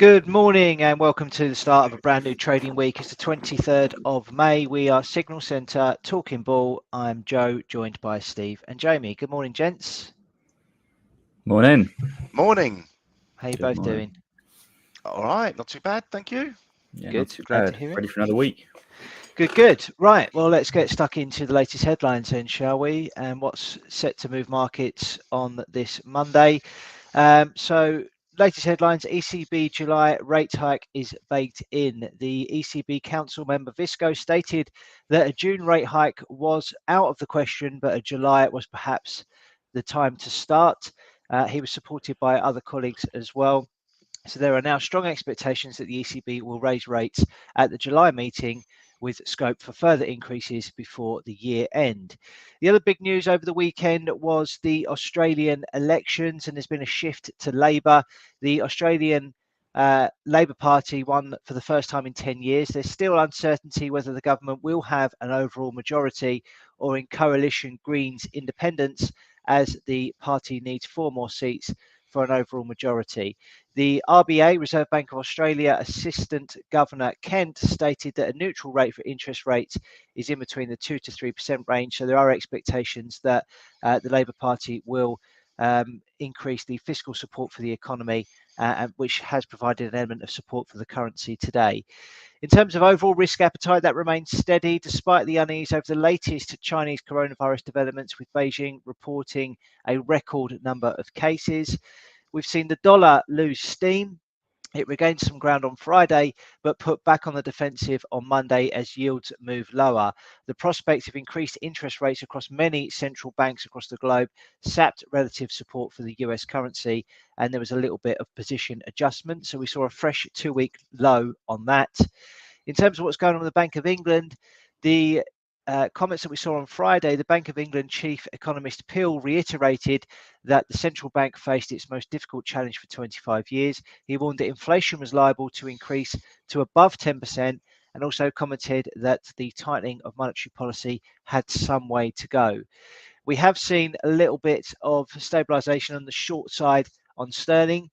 Good morning and welcome to the start of a brand new trading week. It's the 23rd of May. We are Signal Centre Talking Bull. I'm Joe, joined by Steve and Jamie. Good morning, gents. Morning. Morning. How you Good both morning. doing? All right, not too bad, thank you. Yeah, Good. not too Glad bad. to hear it. Ready for another week. Good. Right. Well, let's get stuck into the latest headlines then, shall we? And what's set to move markets on this Monday. So latest headlines, ECB July rate hike is baked in. The ECB Council member Visco stated that a June rate hike was out of the question, but a July was perhaps the time to start. He was supported by other colleagues as well. So there are now strong expectations that the ECB will raise rates at the July meeting, with scope for further increases before the year end. The other big news over the weekend was the Australian elections, and there's been a shift to Labor. The Australian Labor Party won for the first time in 10 years. There's still uncertainty whether the government will have an overall majority or in coalition Greens Independents, as the party needs 4 more seats for an overall majority. The RBA, Reserve Bank of Australia, Assistant Governor Kent stated that a neutral rate for interest rates is in between the 2 to 3% range. So there are expectations that the Labor Party will increase the fiscal support for the economy, which has provided an element of support for the currency today. In terms of overall risk appetite, that remains steady despite the unease over the latest Chinese coronavirus developments, with Beijing reporting a record number of cases. We've seen the dollar lose steam. It regained some ground on Friday, but put back on the defensive on Monday as yields move lower. The prospect of increased interest rates across many central banks across the globe sapped relative support for the US currency, and there was a little bit of position adjustment. So we saw a fresh 2-week low on that. In terms of what's going on with the Bank of England, the comments that we saw on Friday, the Bank of England chief economist Peel reiterated that the central bank faced its most difficult challenge for 25 years. He warned that inflation was liable to increase to above 10%, and also commented that the tightening of monetary policy had some way to go. We have seen a little bit of stabilisation on the short side on sterling.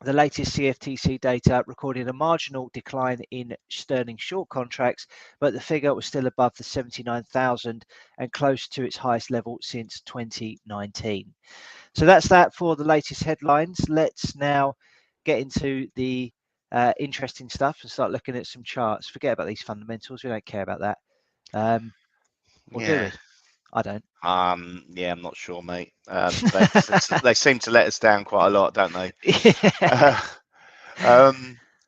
The latest CFTC data recorded a marginal decline in sterling short contracts, but the figure was still above the 79,000 and close to its highest level since 2019. So that's that for the latest headlines. Let's now get into the interesting stuff and start looking at some charts. Forget about these fundamentals. We don't care about that. Or do we? I don't. Yeah, I'm not sure, mate. They seem to let us down quite a lot, don't they?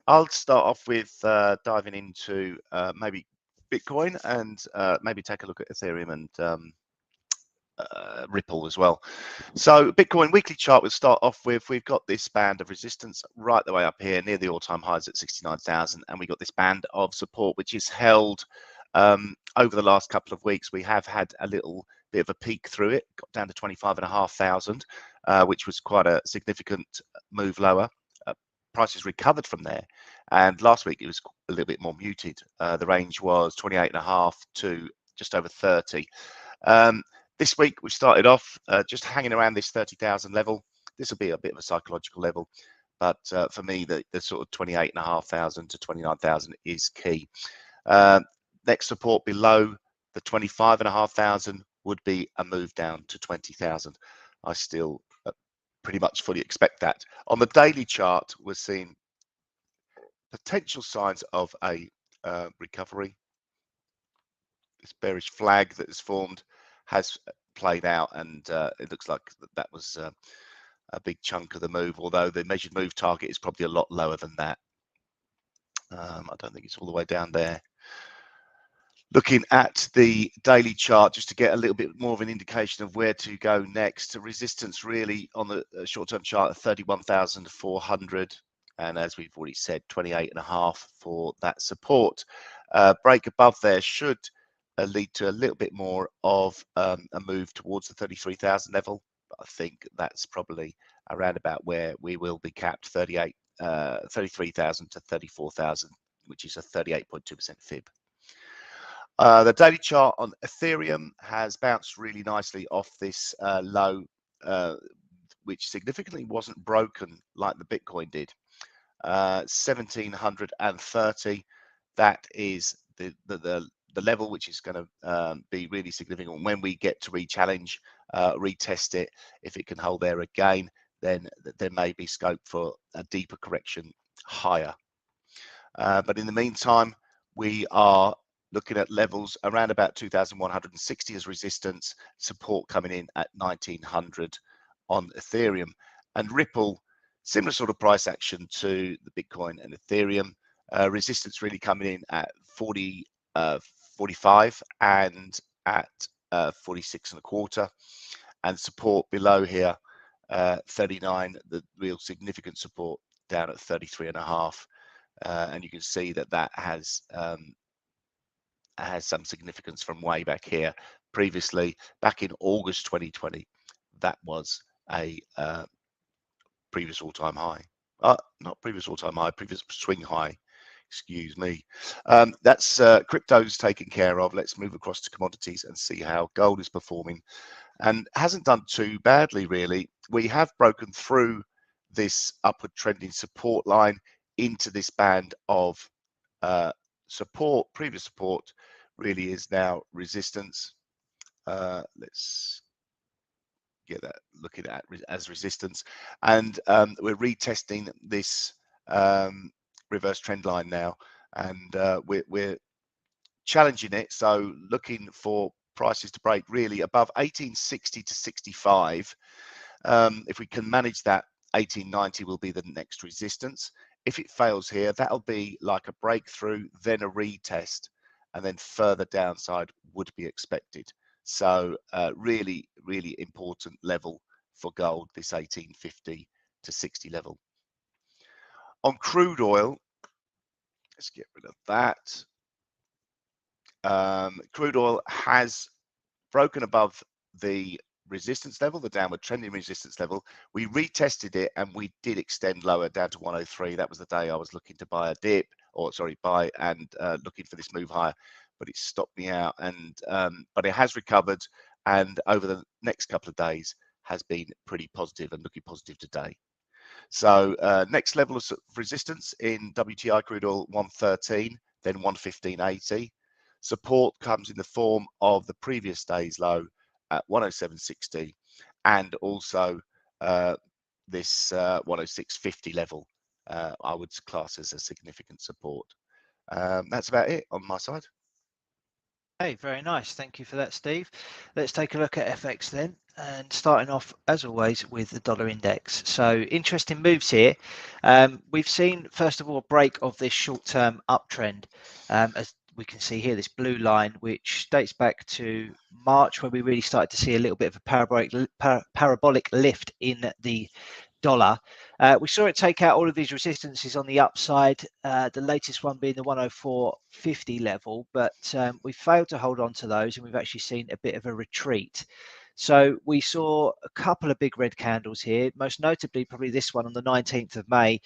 I'll start off with diving into maybe Bitcoin and maybe take a look at Ethereum and Ripple as well. So Bitcoin weekly chart, we'll start off with, we've got this band of resistance right the way up here near the all-time highs at 69,000, and we got this band of support which is held over the last couple of weeks. We have had a little bit of a peak through it, got down to 25,500, which was quite a significant move lower. Prices recovered from there, and last week it was a little bit more muted. The range was 28.5 to just over 30. This week we started off just hanging around this 30,000 level. This will be a bit of a psychological level, but for me the sort of 28,500 to 29,000 is key. Next support below the 25,500 would be a move down to 20,000. I still pretty much fully expect that. On the daily chart, we're seeing potential signs of a recovery. This bearish flag that is formed has played out, and it looks like that was a big chunk of the move, although the measured move target is probably a lot lower than that. I don't think it's all the way down there. Looking at the daily chart, just to get a little bit more of an indication of where to go next. Resistance really on the short-term chart at 31,400, and as we've already said, 28.5 for that support. Break above there should lead to a little bit more of a move towards the 33,000 level. But I think that's probably around about where we will be capped, 33,000 to 34,000, which is a 38.2% fib. The daily chart on Ethereum has bounced really nicely off this low, which significantly wasn't broken like the Bitcoin did. 1730. That is the level which is going to be really significant when we get to re-challenge, retest it. If it can hold there again, then there may be scope for a deeper correction higher. But in the meantime, we are looking at levels around about 2,160 as resistance, support coming in at 1,900 on Ethereum. And Ripple, similar sort of price action to the Bitcoin and Ethereum. Resistance really coming in at 45 and at 46.25, and support below here 39, the real significant support down at 33.5. And you can see that that has some significance from way back here. Previously, back in August 2020, that was a previous all-time high. Not previous all-time high, previous swing high. Excuse me. That's crypto's taken care of. Let's move across to commodities and see how gold is performing. And hasn't done too badly, really. We have broken through this upward trending support line into this band of support. Previous support really is now resistance. Let's get that looking at as resistance, and we're retesting this reverse trend line now, and we're challenging it, so looking for prices to break really above 1860 to 65. If we can manage that, 1890 will be the next resistance. If it fails here, that'll be like a breakthrough, then a retest, and then further downside would be expected. So really important level for gold, this 1850 to 60 level. On crude oil, let's get rid of that. Crude oil has broken above the resistance level, the downward trending resistance level. We retested it and we did extend lower down to 103. That was the day I was looking to buy a dip, or sorry, buy and looking for this move higher, but it stopped me out. And but it has recovered, and over the next couple of days has been pretty positive and looking positive today. So next level of resistance in WTI crude oil 113, then 115.80. Support comes in the form of the previous day's low at 107.60, and also this 106.50 level I would class as a significant support. That's about it on my side. Hey, very nice. Thank you for that, Steve. Let's take a look at FX then, and starting off as always with the dollar index. So interesting moves here. We've seen first of all a break of this short-term uptrend, as we can see here, this blue line, which dates back to March, where we really started to see a little bit of a parabolic lift in the dollar. We saw it take out all of these resistances on the upside, the latest one being the 104.50 level, but we failed to hold on to those, and we've actually seen a bit of a retreat. So we saw a couple of big red candles here, most notably probably this one on the 19th of May,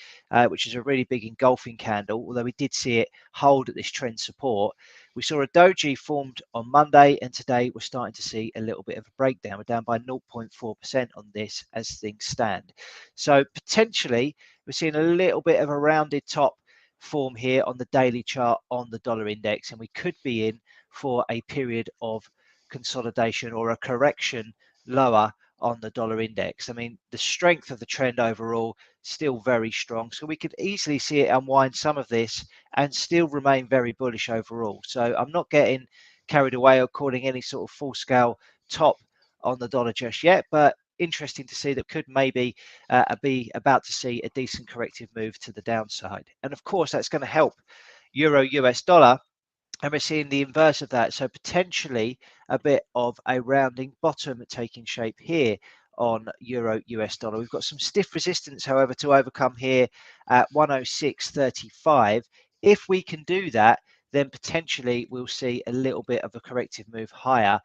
which is a really big engulfing candle, although we did see it hold at this trend support. We saw a doji formed on Monday, and today we're starting to see a little bit of a breakdown. We're down by 0.4% on this as things stand. So potentially we're seeing a little bit of a rounded top form here on the daily chart on the dollar index, and we could be in for a period of consolidation or a correction lower on the dollar index. I mean, the strength of the trend overall still very strong, so we could easily see it unwind some of this and still remain very bullish overall. So I'm not getting carried away or calling any sort of full-scale top on the dollar just yet, but interesting to see that could maybe be about to see a decent corrective move to the downside. And of course, that's going to help euro US dollar, and we're seeing the inverse of that. So potentially a bit of a rounding bottom taking shape here on euro US dollar. We've got some stiff resistance, however, to overcome here at 106.35. If we can do that, then potentially we'll see a little bit of a corrective move higher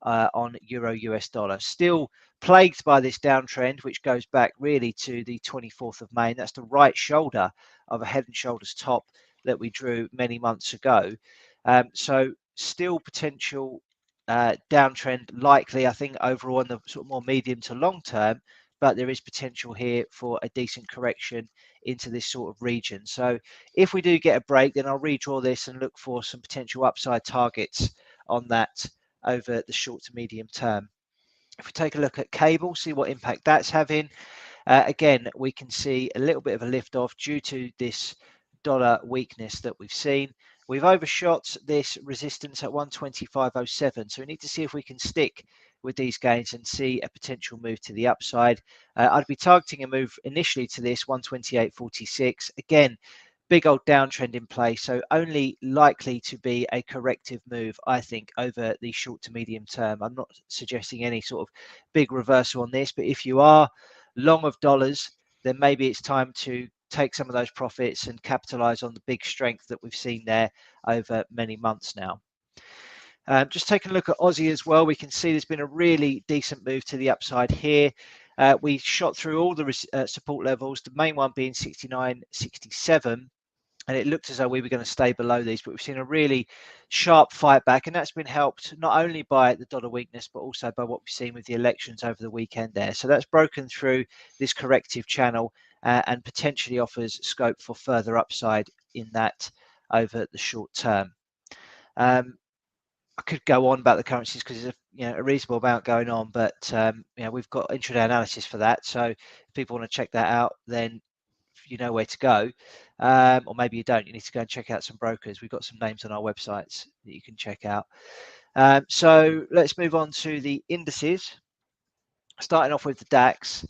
on euro US dollar. Still plagued by this downtrend, which goes back really to the 24th of May, and that's the right shoulder of a head and shoulders top that we drew many months ago. So still potential downtrend likely, I think, overall in the sort of more medium to long term, but there is potential here for a decent correction into this sort of region. So if we do get a break, then I'll redraw this and look for some potential upside targets on that over the short to medium term. If we take a look at cable, see what impact that's having, again, we can see a little bit of a lift off due to this dollar weakness that we've seen. We've overshot this resistance at 125.07, so we need to see if we can stick with these gains and see a potential move to the upside. I'd be targeting a move initially to this 128.46. Again, big old downtrend in play, so only likely to be a corrective move, I think, over the short to medium term. I'm not suggesting any sort of big reversal on this, but if you are long of dollars, then maybe it's time to take some of those profits and capitalize on the big strength that we've seen there over many months now. Just taking a look at Aussie as well, we can see there's been a really decent move to the upside here. We shot through all the support levels, the main one being 69.67. And it looked as though we were going to stay below these, but we've seen a really sharp fight back, and that's been helped not only by the dollar weakness, but also by what we've seen with the elections over the weekend there. So that's broken through this corrective channel and potentially offers scope for further upside in that over the short term. I could go on about the currencies because there's a reasonable amount going on, but we've got intraday analysis for that. So if people want to check that out, then you know where to go, or maybe you don't. You need to go and check out some brokers. We've got some names on our websites that you can check out. So let's move on to the indices, starting off with the DAX.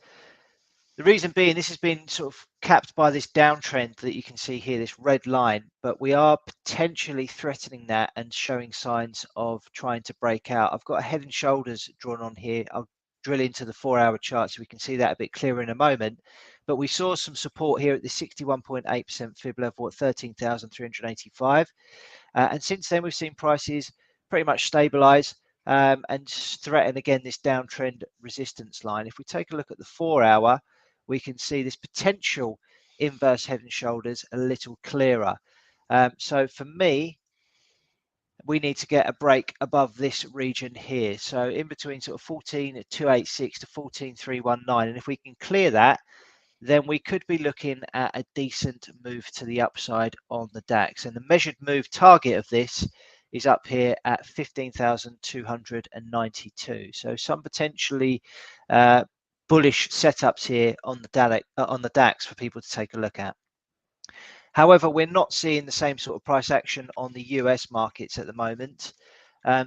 The reason being, this has been sort of capped by this downtrend that you can see here, this red line, but we are potentially threatening that and showing signs of trying to break out. I've got a head and shoulders drawn on here. I'll drill into the 4-hour chart so we can see that a bit clearer in a moment. But we saw some support here at the 61.8% fib level at 13,385. And since then, we've seen prices pretty much stabilize and threaten again this downtrend resistance line. If we take a look at the 4-hour, we can see this potential inverse head and shoulders a little clearer. So for me, we need to get a break above this region here. So in between sort of 14,286 to 14,319. And if we can clear that, then we could be looking at a decent move to the upside on the DAX. And the measured move target of this is up here at 15,292. So some potentially bullish setups here on the DAX for people to take a look at. However, we're not seeing the same sort of price action on the US markets at the moment.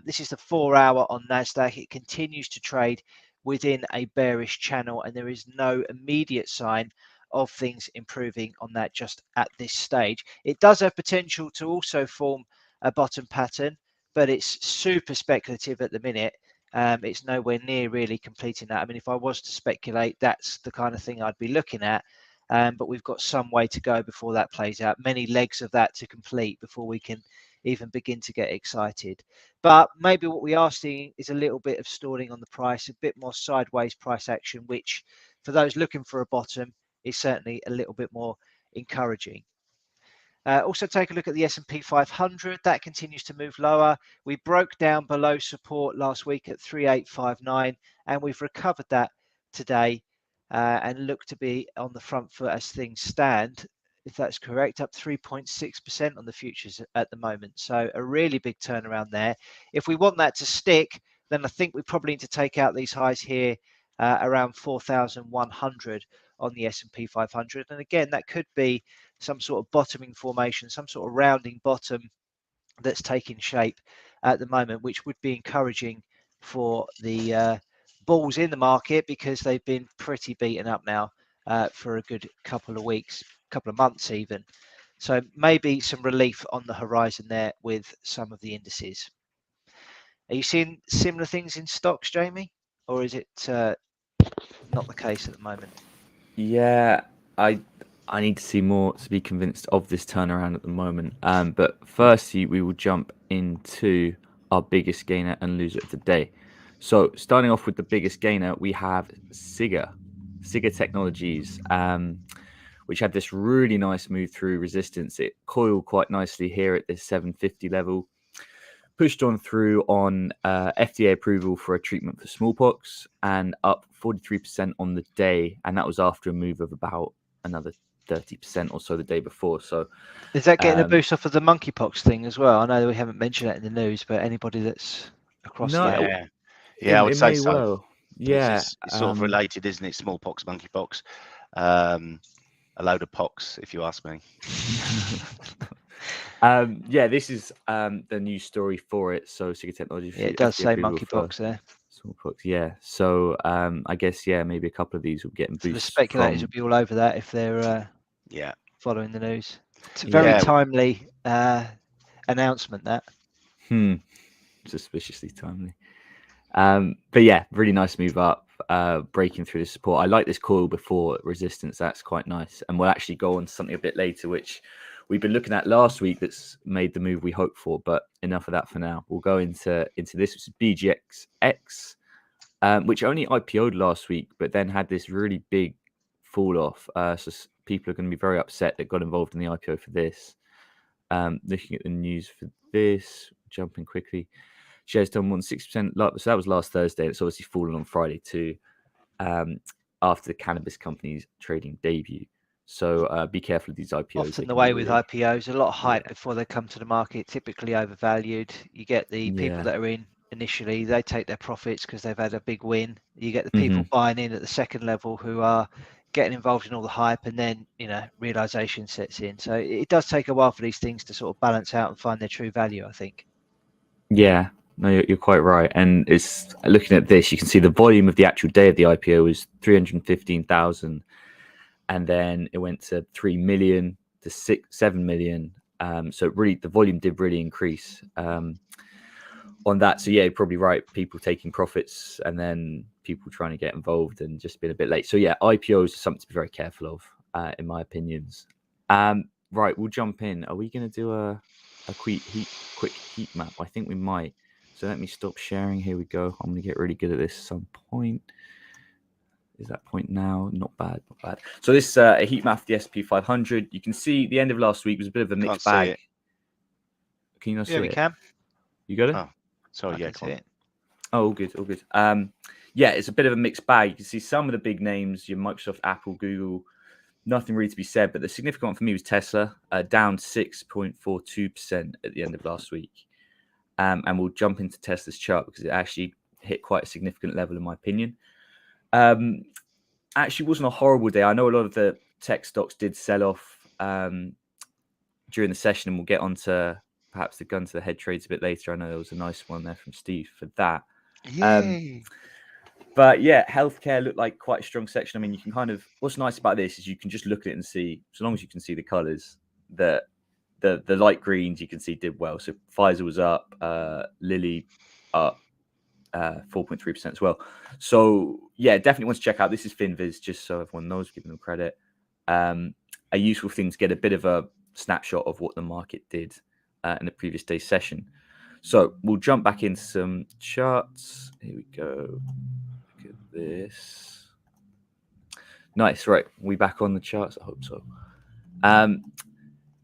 This is the 4-hour on NASDAQ. It continues to trade within a bearish channel, and there is no immediate sign of things improving on that just at this stage. It does have potential to also form a bottom pattern, but it's super speculative at the minute. It's nowhere near really completing that. I mean, if I was to speculate, that's the kind of thing I'd be looking at. But we've got some way to go before that plays out, many legs of that to complete before we can even begin to get excited. But maybe what we are seeing is a little bit of stalling on the price, a bit more sideways price action, which for those looking for a bottom is certainly a little bit more encouraging. Also take a look at the S&P 500. That continues to move lower. We broke down below support last week at 3859, and we've recovered that today and look to be on the front foot as things stand, if that's correct, up 3.6% on the futures at the moment. So a really big turnaround there. If we want that to stick, then I think we probably need to take out these highs here around 4,100 on the S&P 500. And again, that could be some sort of bottoming formation, some sort of rounding bottom that's taking shape at the moment, which would be encouraging for the bulls in the market, because they've been pretty beaten up now for a good couple of weeks, couple of months even. So maybe some relief on the horizon there with some of the indices. Are you seeing similar things in stocks, Jamie, or is it not the case at the moment? Yeah, I need to see more to be convinced of this turnaround at the moment. But firstly, we will jump into our biggest gainer and loser of the day. So starting off with the biggest gainer, we have Cisco Technologies, which had this really nice move through resistance. It coiled quite nicely here at this 750 level. pushed on through on FDA approval for a treatment for smallpox, and up 43% on the day, and that was after a move of about another 30% or so the day before. So is that getting a boost off of the monkeypox thing as well? I know we haven't mentioned it in the news, but anybody that's across no, that, I would it say may so. well. Yeah, It's sort of related, isn't it? Smallpox, monkeypox, a load of pox, if you ask me. Yeah, this is the news story for it. So Cisco Technology, it does FDA say approval for monkeypox there. smallpox. Yeah, so I guess maybe a couple of these will get So the boosts speculators from. will be all over that if they're Yeah, following the news. It's a very timely announcement, that. Suspiciously timely. But yeah, really nice move up, breaking through the support. I like this coil before resistance. That's quite nice. And we'll actually go on to something a bit later, which we've been looking at last week that's made the move we hoped for, but enough of that for now. We'll go into this, which is BGXX, which only IPO'd last week, but then had this really big fall off. So people are going to be very upset that got involved in the IPO for this. Looking at the news for this, jumping quickly. Shares done more than 6%. So that was last Thursday. It's obviously fallen on Friday too, after the cannabis company's trading debut. So be careful of these IPOs. Often the way with IPOs, a lot of hype before they come to the market, typically overvalued. You get the people that are in initially, they take their profits because they've had a big win. You get the people buying in at the second level who are getting involved in all the hype, and then realization sets in. So it does take a while for these things to sort of balance out and find their true value, I think. Yeah, no, you're quite right. And it's looking at this, you can see the volume of the actual day of the IPO was 315,000, and then it went to 3 million to 7 million. So really, the volume did really increase on that. So yeah, you're probably right. People taking profits and then people trying to get involved and just been a bit late. So yeah, IPOs are something to be very careful of, in my opinions. Right, we'll jump in. Are we going to do a quick heat map? I think we might. So let me stop sharing. Here we go. I'm going to get really good at this at some point. Is that point now? Not bad, not bad. So this is a heat map of the S&P 500. You can see the end of last week was a bit of a mixed bag. Can you not see it? Yeah, we can. You got it? Oh, sorry, yeah, see it. Oh, all good, all good. Yeah, it's a bit of a mixed bag. You can see some of the big names, your Microsoft, Apple, Google, nothing really to be said. But the significant one for me was Tesla, down 6.42% at the end of last week. And we'll jump into Tesla's chart because it actually hit quite a significant level, in my opinion. Actually wasn't a horrible day. I know a lot of the tech stocks did sell off during the session, and we'll get onto perhaps the gun to the head trades a bit later. I know there was a nice one there from Steve for that. Yay. But yeah, healthcare looked like quite a strong section. I mean, you can kind of, what's nice about this is you can just look at it and see, so long as you can see the colors, that the light greens you can see did well. So Pfizer was up, Lilly up 4.3% as well. So yeah, definitely want to check out. This is FinViz, just so everyone knows, giving them credit. A useful thing to get a bit of a snapshot of what the market did in the previous day's session. So we'll jump back into some charts. Here we go. Look at this. Nice, right? We back on the charts? I hope so.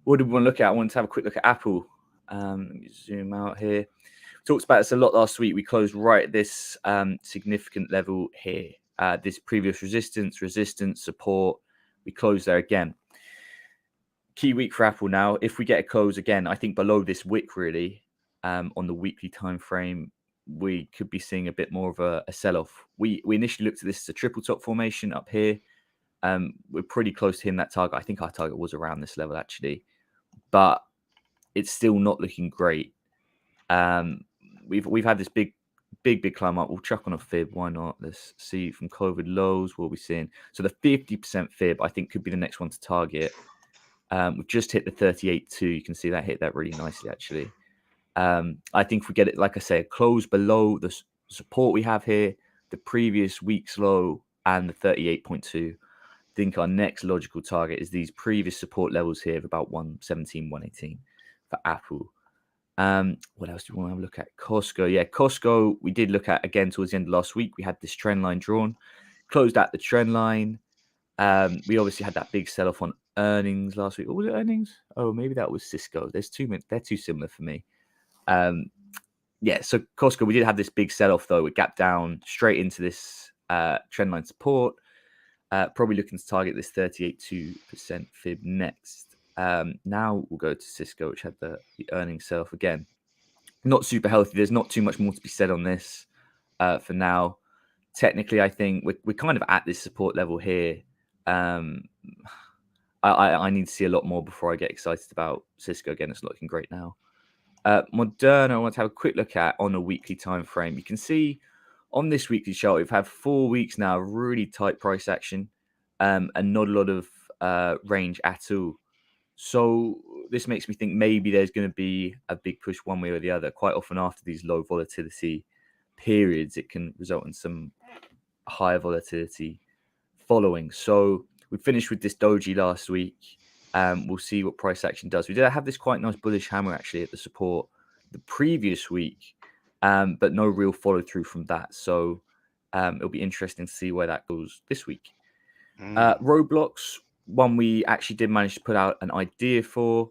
What do we want to look at? I want to have a quick look at Apple. Let me zoom out here. We talked about this a lot last week. We closed right at this significant level here. This previous resistance, support. We closed there again. Key week for Apple now. If we get a close again, I think below this wick really, on the weekly time frame, we could be seeing a bit more of a sell-off. We initially looked at this as a triple top formation up here. We're pretty close to hitting that target. I think our target was around this level actually, but it's still not looking great. We've had this big climb up. We'll chuck on a fib. Why not? Let's see from COVID lows what we're seeing. So the 50% fib I think could be the next one to target. We've just hit the 38.2. You can see that hit that really nicely actually. I think if we get it, like I say, a close below the support we have here, the previous week's low and the 38.2, I think our next logical target is these previous support levels here of about 117, 118 for Apple. What else do we want to have a look at? Costco. Yeah, Costco, we did look at again towards the end of last week. We had this trend line drawn, closed at the trend line. We obviously had that big sell-off on earnings last week. Or was it earnings? Oh, maybe that was Cisco. They're too similar for me. yeah, so Costco, we did have this big sell-off though. It gapped down straight into this trendline support. Probably looking to target this 38.2% fib next. Now we'll go to Cisco, which had the earnings sell-off again. Not super healthy. There's not too much more to be said on this for now. Technically, I think we're kind of at this support level here. I need to see a lot more before I get excited about Cisco again. It's looking great now. Moderna, I want to have a quick look at on a weekly time frame. You can see on this weekly chart, we've had 4 weeks now of really tight price action and not a lot of range at all. So this makes me think maybe there's going to be a big push one way or the other. Quite often after these low volatility periods, it can result in some higher volatility following. So we finished with this doji last week. We'll see what price action does. We did have this quite nice bullish hammer actually at the support the previous week, but no real follow through from that. So it'll be interesting to see where that goes this week. Roblox, one we actually did manage to put out an idea for.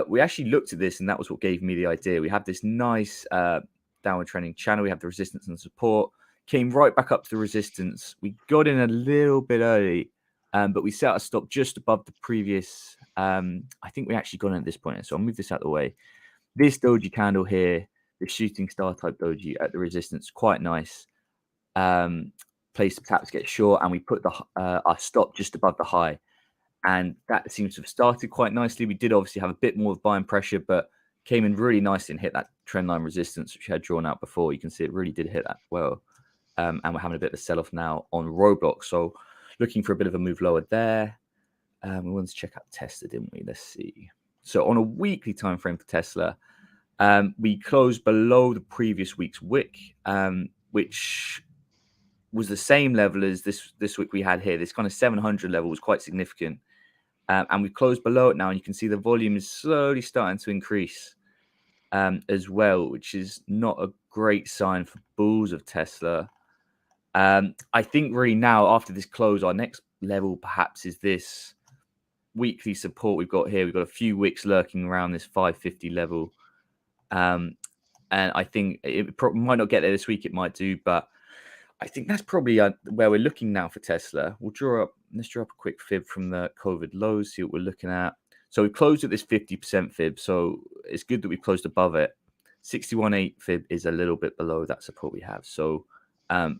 We actually looked at this, and that was what gave me the idea. We have this nice downward trending channel. We have the resistance and support. Came right back up to the resistance. We got in a little bit early, but we set our stop just above the previous. I think we actually got in at this point. So I'll move this out of the way. This doji candle here, the shooting star type doji at the resistance, quite nice. Place to perhaps get short, and we put our stop just above the high. And that seems to have started quite nicely. We did obviously have a bit more of buying pressure, but came in really nicely and hit that trend line resistance, which we had drawn out before. You can see it really did hit that well. And we're having a bit of a sell-off now on Roblox. So looking for a bit of a move lower there. We wanted to check out Tesla, didn't we? Let's see. So on a weekly time frame for Tesla, we closed below the previous week's wick, which was the same level as this week we had here. This kind of 700 level was quite significant. And we've closed below it now, and you can see the volume is slowly starting to increase as well, which is not a great sign for bulls of Tesla. I think really now, after this close, our next level perhaps is this weekly support we've got here. We've got a few wicks lurking around this 550 level. And I think it might not get there this week, it might do, but I think that's probably where we're looking now for Tesla. Let's draw up a quick fib from the COVID lows, see what we're looking at. So we closed at this 50% fib, so it's good that we closed above it. 61.8 fib is a little bit below that support we have. So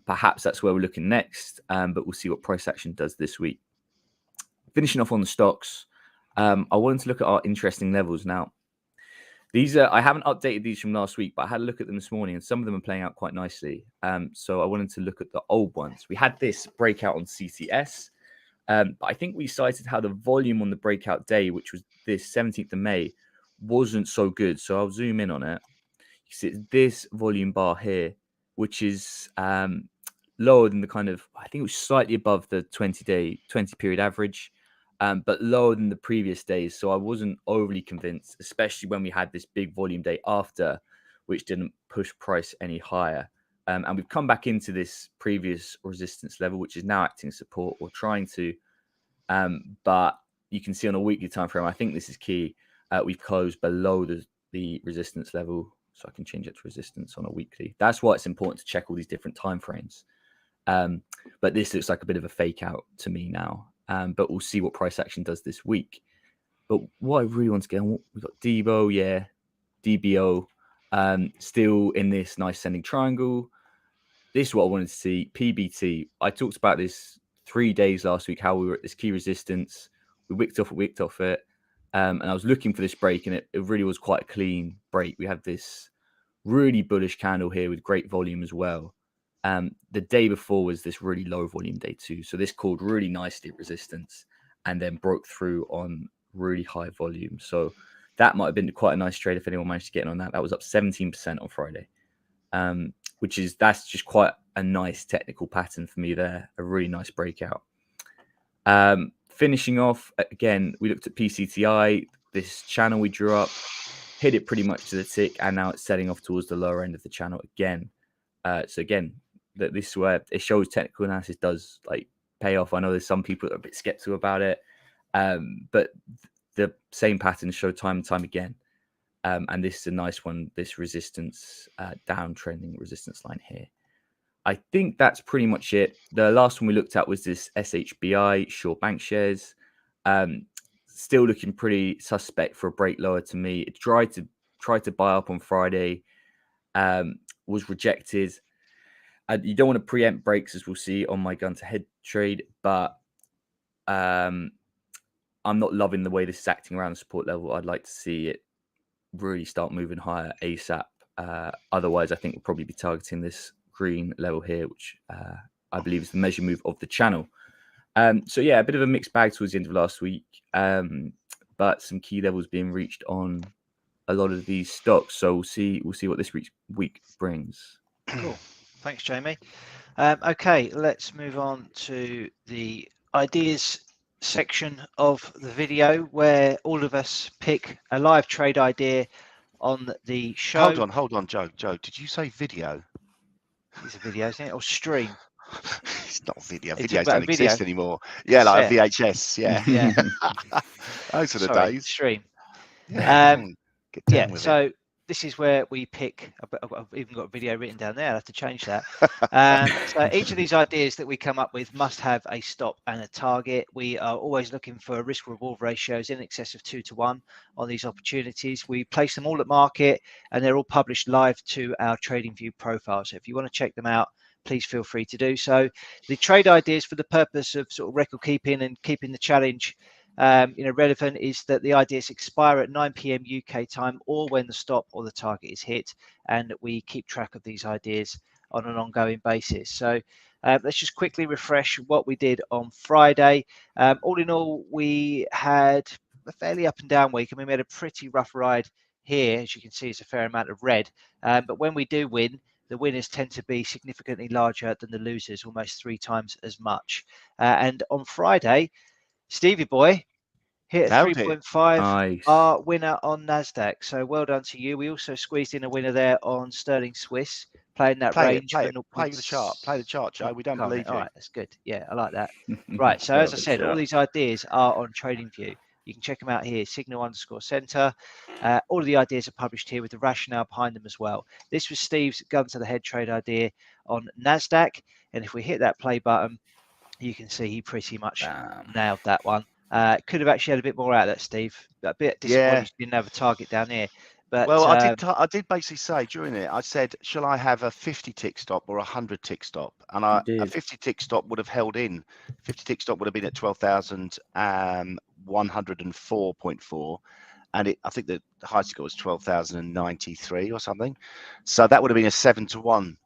perhaps that's where we're looking next, but we'll see what price action does this week. Finishing off on the stocks, I wanted to look at our interesting levels now. These I haven't updated these from last week, but I had a look at them this morning, and some of them are playing out quite nicely. So I wanted to look at the old ones. We had this breakout on CCS, but I think we cited how the volume on the breakout day, which was this 17th of May, wasn't so good. So I'll zoom in on it. You see it's this volume bar here, which is lower than the kind of, I think it was slightly above the 20 period average. But lower than the previous days. So I wasn't overly convinced, especially when we had this big volume day after, which didn't push price any higher. And we've come back into this previous resistance level, which is now acting as support or trying to. But you can see on a weekly time frame, I think this is key. We've closed below the resistance level. So I can change it to resistance on a weekly. That's why it's important to check all these different time frames. But this looks like a bit of a fake out to me now. But we'll see what price action does this week. But what I really want to get on, we've got Debo, yeah, DBO, still in this nice ascending triangle. This is what I wanted to see. PBT. I talked about this 3 days last week, how we were at this key resistance. We wicked off it. And I was looking for this break, and it really was quite a clean break. We have this really bullish candle here with great volume as well. The day before was this really low volume day too. So this called really nicely at resistance and then broke through on really high volume. So that might have been quite a nice trade if anyone managed to get in on that. That was up 17% on Friday, that's just quite a nice technical pattern for me there. A really nice breakout. Finishing off, again, we looked at PCTI, this channel we drew up, hit it pretty much to the tick, and now it's setting off towards the lower end of the channel again. So again, that this is where it shows technical analysis does like pay off. I know there's some people that are a bit skeptical about it, but the same patterns show time and time again. And this is a nice one, this resistance, downtrending resistance line here. I think that's pretty much it. The last one we looked at was this SHBI, short bank shares. Still looking pretty suspect for a break lower to me. It tried to buy up on Friday, was rejected. You don't want to preempt breaks, as we'll see on my gun to head trade, but I'm not loving the way this is acting around the support level. I'd like to see it really start moving higher ASAP. Otherwise, I think we'll probably be targeting this green level here, which I believe is the measure move of the channel. So yeah, a bit of a mixed bag towards the end of last week, but some key levels being reached on a lot of these stocks. So we'll see what this week brings. Cool. Thanks, Jamie. Okay, let's move on to the ideas section of the video, where all of us pick a live trade idea on the show. Hold on, Joe. Did you say video? It's a video, isn't it? Or stream? It's not video. It's Videos about don't video. exist anymore. Yeah, like a Cassette. VHS. Yeah. Yeah. Those are the Sorry, days. stream. Yeah. Get down Yeah. with So this is where we pick. I've even got a video written down there. I'll have to change that. So each of these ideas that we come up with must have a stop and a target. We are always looking for risk-reward ratios in excess of 2 to 1 on these opportunities. We place them all at market, and they're all published live to our TradingView profile. So if you want to check them out, please feel free to do so. The trade ideas, for the purpose of sort of record keeping and keeping the challenge relevant, is that the ideas expire at 9 p.m. UK time, or when the stop or the target is hit, and we keep track of these ideas on an ongoing basis. So let's just quickly refresh what we did on Friday. All in all, we had a fairly up and down week. I mean, we had a pretty rough ride here. As you can see, it's a fair amount of red, but when we do win, the winners tend to be significantly larger than the losers, almost 3 times as much. And on Friday, Stevie boy hit a 3.5, nice. our winner on NASDAQ. So well done to you. We also squeezed in a winner there on sterling Swiss, playing that range. Play the chart, Joe. We don't believe you. All right, that's good. Yeah, I like that. Right, so as I said, all these ideas are on TradingView. You can check them out here, signal_center. All of the ideas are published here with the rationale behind them as well. This was Steve's gun to the head trade idea on NASDAQ. And if we hit that play button, you can see he pretty much nailed that one. Could have actually had a bit more out of that, Steve. A bit disappointed you didn't have a target down here. But well, I did basically say during it, I said, shall I have a 50 tick stop or a 100 tick stop? And a 50 tick stop would have held in. 50 tick stop would have been at 12,104.4. And I think the high score was 12,093 or something. So that would have been a 7 to 1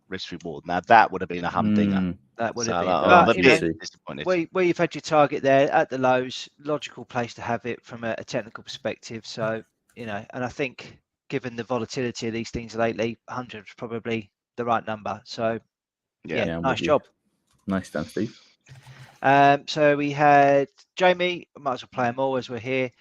risk reward. Now that would have been a humdinger. That would have been. Disappointed. Where you've had your target there at the lows, logical place to have it from a technical perspective. So, and I think given the volatility of these things lately, 100 is probably the right number. So, yeah nice job. Nice done, Steve. So we had Jamie. I might as well play them all as we're here.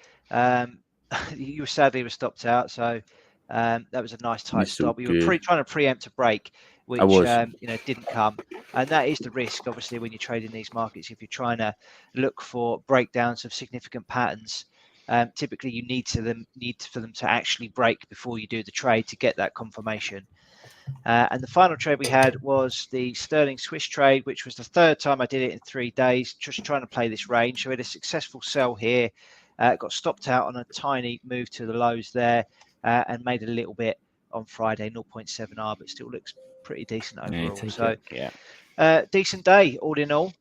You sadly were stopped out, so that was a nice tight stop. You were trying to preempt a break, which didn't come, and that is the risk, obviously, when you're trading these markets. If you're trying to look for breakdowns of significant patterns, typically you need for them to actually break before you do the trade to get that confirmation. And the final trade we had was the sterling Swiss trade, which was the 3rd time I did it in 3 days, just trying to play this range. So we had a successful sell here, got stopped out on a tiny move to the lows there, and made a little bit on Friday, 0.7R, but still looks pretty decent overall. Decent day all in all.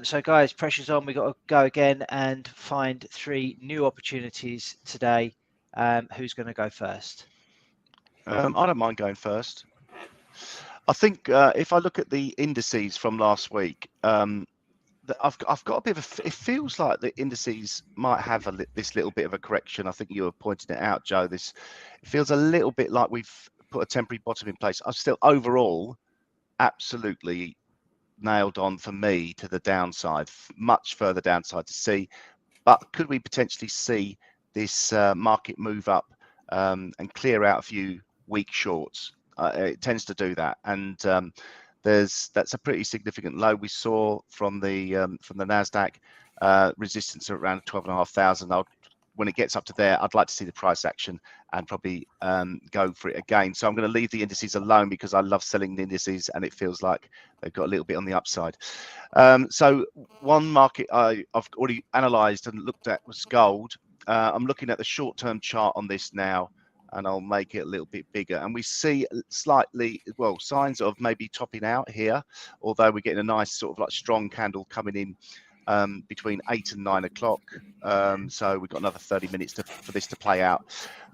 So guys, pressure's on. We got to go again and find 3 new opportunities today. Who's going to go first? I don't mind going first. I think if I look at the indices from last week, I've got a bit of it feels like the indices might have this little bit of a correction. I think you were pointing it out, Joe. It feels a little bit like we've put a temporary bottom in place. I'm still overall absolutely nailed on for me to the downside, much further downside to see. But could we potentially see this market move up and clear out a few weak shorts? It tends to do that, and that's a pretty significant low we saw from the Nasdaq, resistance at around 12,500. when it gets up to there, I'd like to see the price action and probably go for it again. So I'm going to leave the indices alone because I love selling the indices and it feels like they've got a little bit on the upside. So one market I've already analysed and looked at was gold. I'm looking at the short-term chart on this now, and I'll make it a little bit bigger. And we see slightly, well, signs of maybe topping out here, although we're getting a nice sort of like strong candle coming in between 8 and 9 o'clock. So we've got another 30 minutes for this to play out.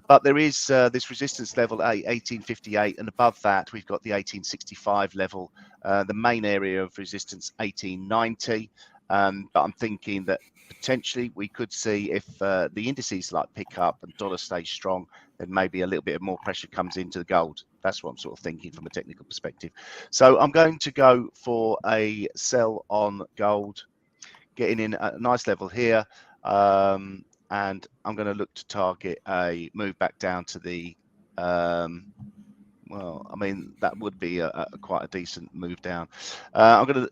But there is this resistance level at 1858, and above that we've got the 1865 level, the main area of resistance 1890. But I'm thinking that potentially we could see if the indices like pick up and dollar stays strong, then maybe a little bit of more pressure comes into the gold. That's what I'm sort of thinking from a technical perspective. So I'm going to go for a sell on gold, getting in at a nice level here, and I'm going to look to target a move back down to the well, I mean, that would be quite a decent move down. I'm going to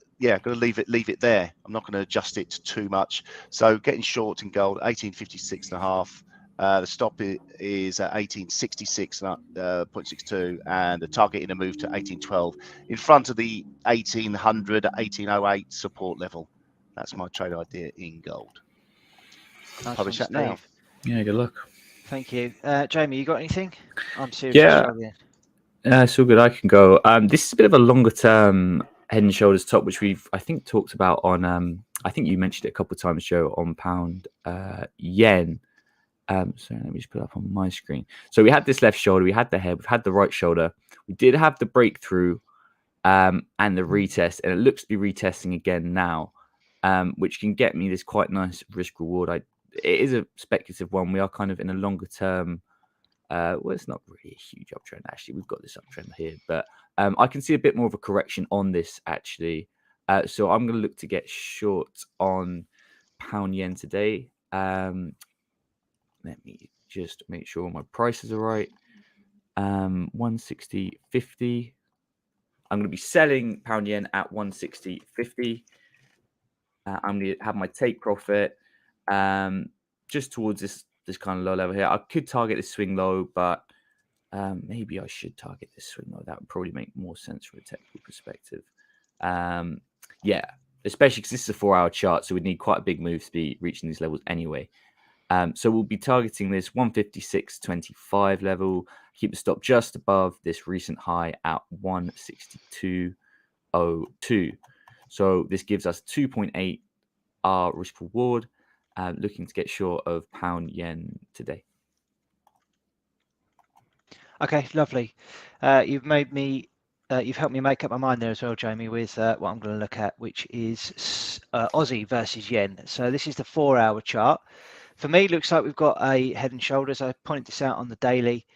leave it there. I'm not going to adjust it too much. So getting short in gold, 1856.5. The stop is at 1866.62, and the target in a move to 1812 in front of the 1800, 1808 support level. That's my trade idea in gold. Nice Publish one, that now. Steve. Yeah, good luck. Thank you. Jamie, you got anything? I'm seriously struggling. It's all good. I can go. This is a bit of a longer term head and shoulders top, which we've, I think, talked about on, I think you mentioned it a couple of times, Joe, on pound yen. So let me just put it up on my screen. So we had this left shoulder, we had the head, we've had the right shoulder. We did have the breakthrough and the retest, and it looks to be retesting again now, which can get me this quite nice risk reward. It is a speculative one. We are kind of in a longer term. Well, it's not really a huge uptrend, actually. We've got this uptrend here, but I can see a bit more of a correction on this, actually. So I'm going to look to get short on pound yen today. Let me just make sure my prices are right. 160.50. I'm going to be selling pound yen at 160.50. I'm going to have my take profit just towards this kind of low level here. I could target this swing low, but maybe I should target this swing low. That would probably make more sense from a technical perspective. Yeah, especially because this is a 4-hour chart, so we'd need quite a big move to be reaching these levels anyway. So we'll be targeting this 156.25 level. Keep the stop just above this recent high at 162.02. So this gives us 2.8 risk reward. Looking to get short of pound yen today. Okay, lovely. You've helped me make up my mind there as well, Jamie, with what I'm going to look at, which is Aussie versus yen. So this is the 4-hour chart. For me, it looks like we've got a head and shoulders. I pointed this out on the daily.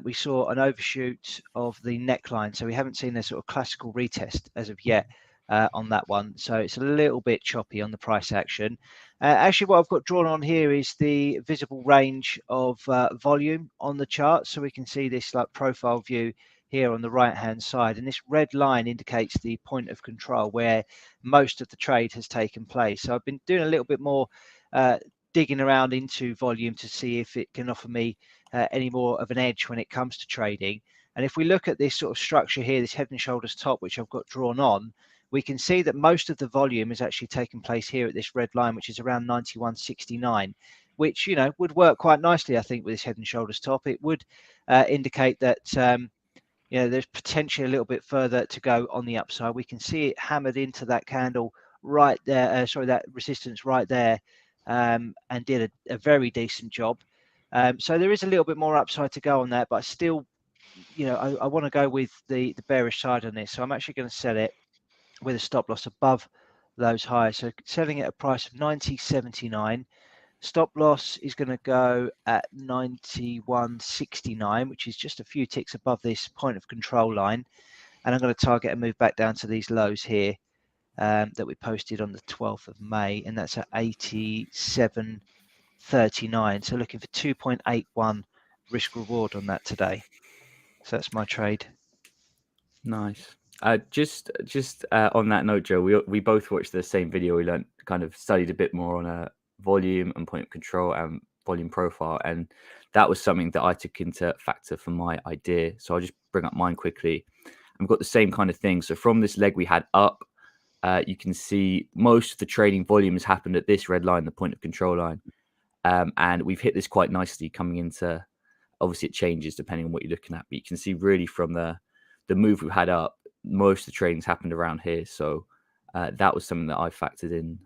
We saw an overshoot of the neckline, so we haven't seen a sort of classical retest as of yet on that one. So it's a little bit choppy on the price action. Actually, what I've got drawn on here is the visible range of volume on the chart. So we can see this like profile view here on the right hand side, and this red line indicates the point of control where most of the trade has taken place. So I've been doing a little bit more digging around into volume to see if it can offer me any more of an edge when it comes to trading. And if we look at this sort of structure here, this head and shoulders top, which I've got drawn on, we can see that most of the volume is actually taking place here at this red line, which is around 91.69, which, you know, would work quite nicely, I think, with this head and shoulders top. It would indicate that, you know, there's potentially a little bit further to go on the upside. We can see it hammered into that candle right there, that resistance right there, and did a very decent job. So there is a little bit more upside to go on that, but still, you know, I want to go with the bearish side on this. So I'm actually going to sell it with a stop loss above those highs. So selling at a price of 90.79. Stop loss is going to go at 91.69, which is just a few ticks above this point of control line. And I'm going to target a move back down to these lows here that we posted on the 12th of May, and that's at 87.39. So looking for 2.81 risk reward on that today. So that's my trade. Nice. Just on that note, Joe, we both watched the same video. We studied a bit more on volume and point of control, and volume profile, and that was something that I took into factor for my idea. So I'll just bring up mine quickly. And we've got the same kind of thing. So from this leg we had up, you can see most of the trading volume has happened at this red line, the point of control line. And we've hit this quite nicely coming into, obviously it changes depending on what you're looking at, but you can see really from the move we had up, most of the trading's happened around here. So that was something that I factored in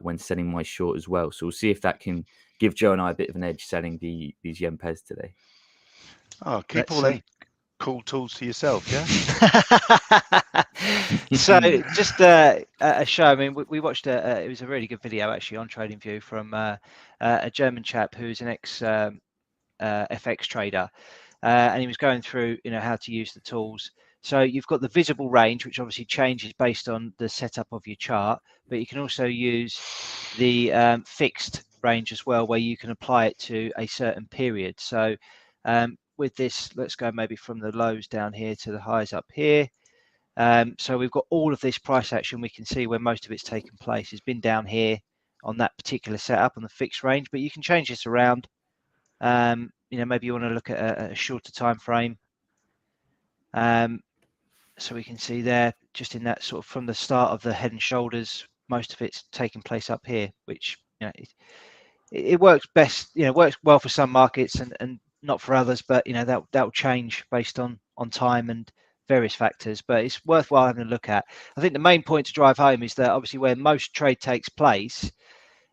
when selling my short as well. So we'll see if that can give Joe and I a bit of an edge selling these yen pairs today. Oh, keep all them cool tools to yourself, yeah? So just a show. I mean, we watched it was a really good video actually on TradingView from a German chap who's an ex FX trader, and he was going through how to use the tools. So you've got the visible range, which obviously changes based on the setup of your chart, but you can also use the fixed range as well, where you can apply it to a certain period. So with this, let's go maybe from the lows down here to the highs up here. So we've got all of this price action. We can see where most of it's taken place. It's been down here on that particular setup on the fixed range, but you can change this around. Maybe you want to look at a shorter time frame. So we can see there, just in that sort of from the start of the head and shoulders, most of it's taking place up here, which it works best. Works well for some markets and not for others. But that will change based on time and various factors. But it's worthwhile having a look at. I think the main point to drive home is that obviously where most trade takes place,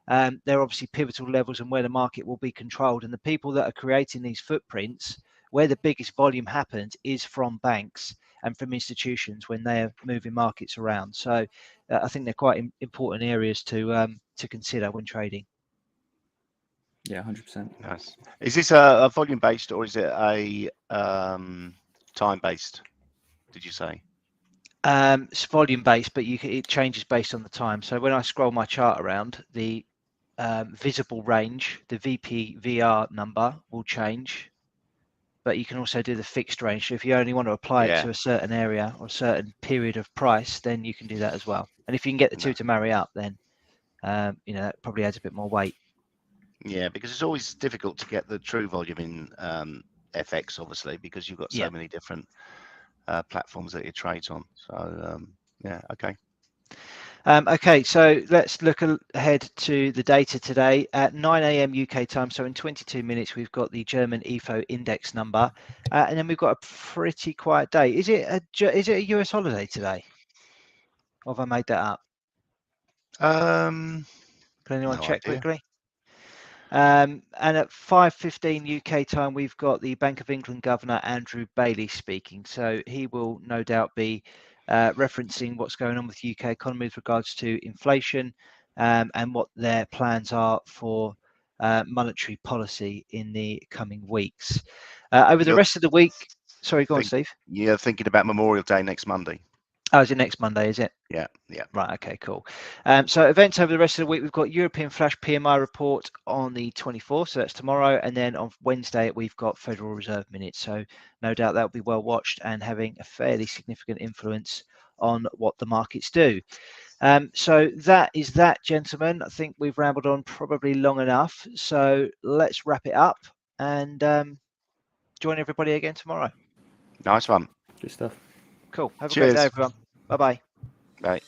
there are obviously pivotal levels and where the market will be controlled. And the people that are creating these footprints, where the biggest volume happens, is from banks and from institutions when they are moving markets around. So I think they're quite important areas to consider when trading. Yeah, 100%. Nice. Is this a volume based or is it a time based? Did you say? It's volume based, but it changes based on the time. So when I scroll my chart around, the visible range, the VPVR number will change, but you can also do the fixed range. So if you only want to apply it to a certain area or a certain period of price, then you can do that as well. And if you can get the two to marry up, then that probably adds a bit more weight. Yeah, because it's always difficult to get the true volume in FX, obviously, because you've got so many different platforms that you trade on. So okay. Okay, so let's look ahead to the data today at 9 a.m. UK time. So in 22 minutes, we've got the German IFO index number, and then we've got a pretty quiet day. Is it a US holiday today? Or have I made that up? Can anyone check quickly? And at 5:15 UK time, we've got the Bank of England Governor Andrew Bailey speaking. So he will no doubt be referencing what's going on with the UK economy with regards to inflation and what their plans are for monetary policy in the coming weeks. Over the rest of the week, sorry, go on, Steve. You're thinking about Memorial Day next Monday. Oh, is it next Monday, is it? Yeah. Right, okay, cool. So events over the rest of the week, we've got European Flash PMI report on the 24th, so that's tomorrow, and then on Wednesday, we've got Federal Reserve minutes, so no doubt that will be well watched and having a fairly significant influence on what the markets do. So that is that, gentlemen. I think we've rambled on probably long enough, so let's wrap it up and join everybody again tomorrow. Nice one. Good stuff. Cool. Have a great day, everyone. Bye-bye. Bye.